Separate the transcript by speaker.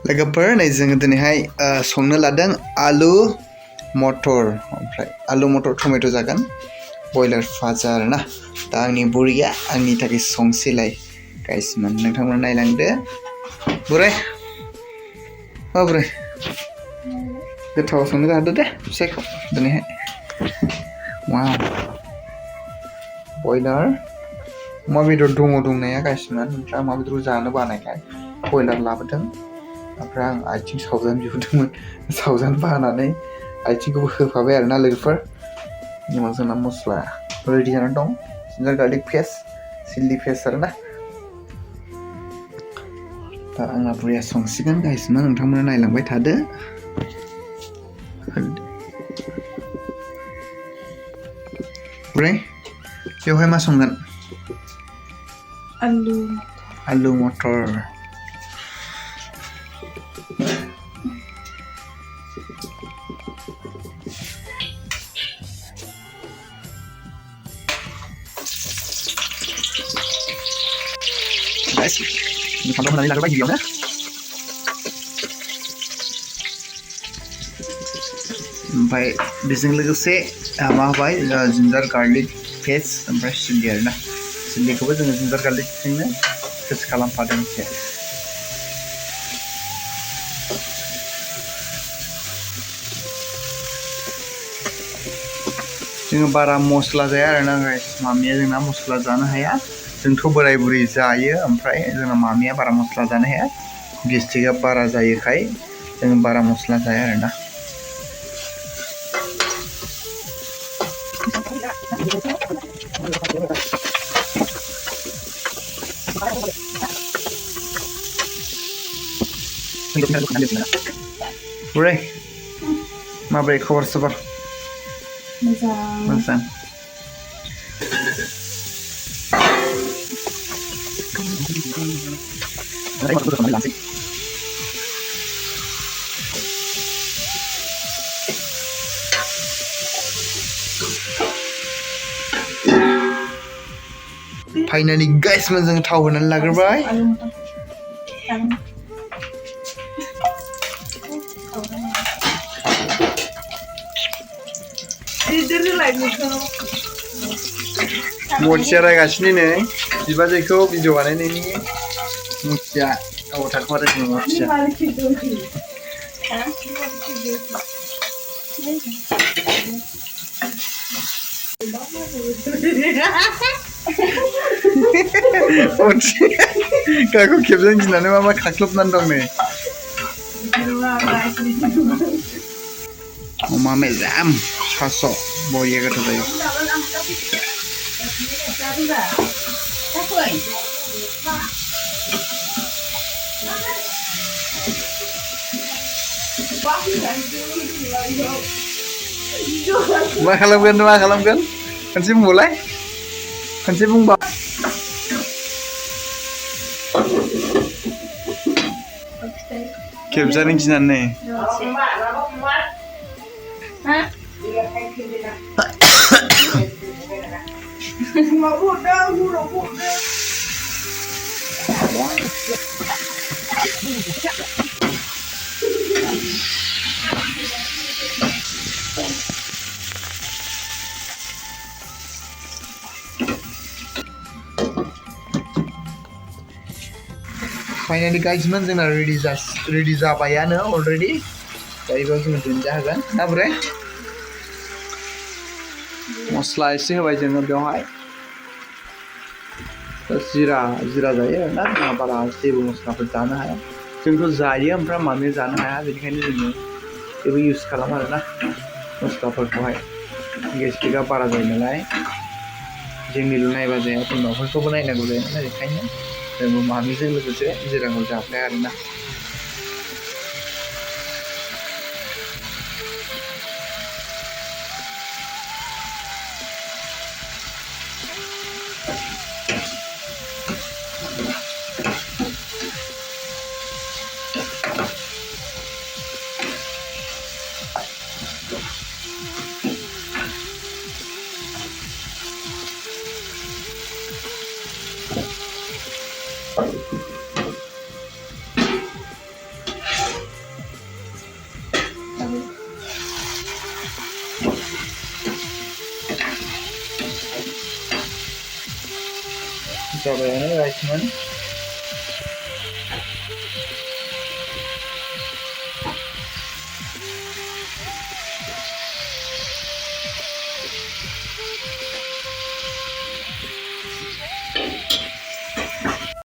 Speaker 1: लोगोफोर नै जोङो दिनैहाय संनो लादों आलु मटर ओमफ्राय आलु मटर टमेट' जागोन बयलार फाजा आरोना दा आंनि बुरैया आंनि थाखाय संसैलाय गाइसमोन नोंथांमोना नायलांदो बुरै बुरै गोथाव संनो जादो दे फिसायखौ दिनैहाय वाव बयलार अमा बेदर दङ दंनाया गाइसमोन ओमफ्राय अमा बेदरखौ जानो बानायखाय बयलार लाबोदों ओमफ्राय आं आथिं सावजानो बिहरदोंमोन सावजानो बानानै आथिंखौबो होफाबाय आरोना लोगोफोर उनाव जोंना मस्ला रेडि जानानै दं जिंजार गार्लिक पेस्ट चिल्ली पेस्ट आरोना दा आंना बुरैया संसिगोन गाइसमोन नोंथांमोना नायलांबाय थादो बुरै बेवहाय मा संगोन आलु मटर फान्थाव होनानै लाग्रोबाय गिबियावनो ओमफ्राय बेजों लोगोसे मा होबाय जिंजार गार्लिक पेस्ट ओमफ्राय चिल्ली आरोना चिल्लीखौबो जोङो जिंजार गार्लिकजोंनो पेस्ट खालामफादों एसे जोङो बारा मस्ला जाया आरोना गाइस मामिया जोंना मस्ला जानो हाया जोंथ' बोराय बुरै जायो ओमफ्राय जोंना मामिया बारा मस्ला जानो हाया गेस्ट्रिकआ बारा जायोखाय जों बारा मस्ला जाया आरोना बुरै माबोरै खबर सबर मोजां फाइनालि गाइसमोन जों थाव होनानै लाग्रोबाय मथिया रायगासिनो नै बिबाजैखौ भिडिअ बानायनायनि मथिया गाव थाखोमादों जों मथिया गावखौ खेबजों गिनानै मा खाख्लबनानै दं नै अमा मेजेम सास' बरिया गोथाव जायो मा खालामगोन खनसे बुंबावलाय खनसे बुंबा खेबजानो गिनानै फाइनालि गाइसमोन जोंना रेडि जाबायानो अलरेडि दायोबा जोङो दुन्दिया होगोन ना बुरै मस्ला एसे होबाय जोङो बेवहाय जिरा जायो ना जोंहा बारा जेबो मस्लाफोर जानो हाया जोंथ' जायो ओमफ्राय मामिया जानो हाया बेनिखायनो जोङो जेबो इउज खालामा आरोना मस्लाफोरखौहाय गेस्ट्रिकआ बारा जायो नालाय जोंनिल' नायबा जाया बिमाफोरखौबो नायनांगौ जायो नालाय बेखायनो जोंबो मामिजों लोगोसे जिराखौ जाफाया आरोना जाबायानो राइसमोन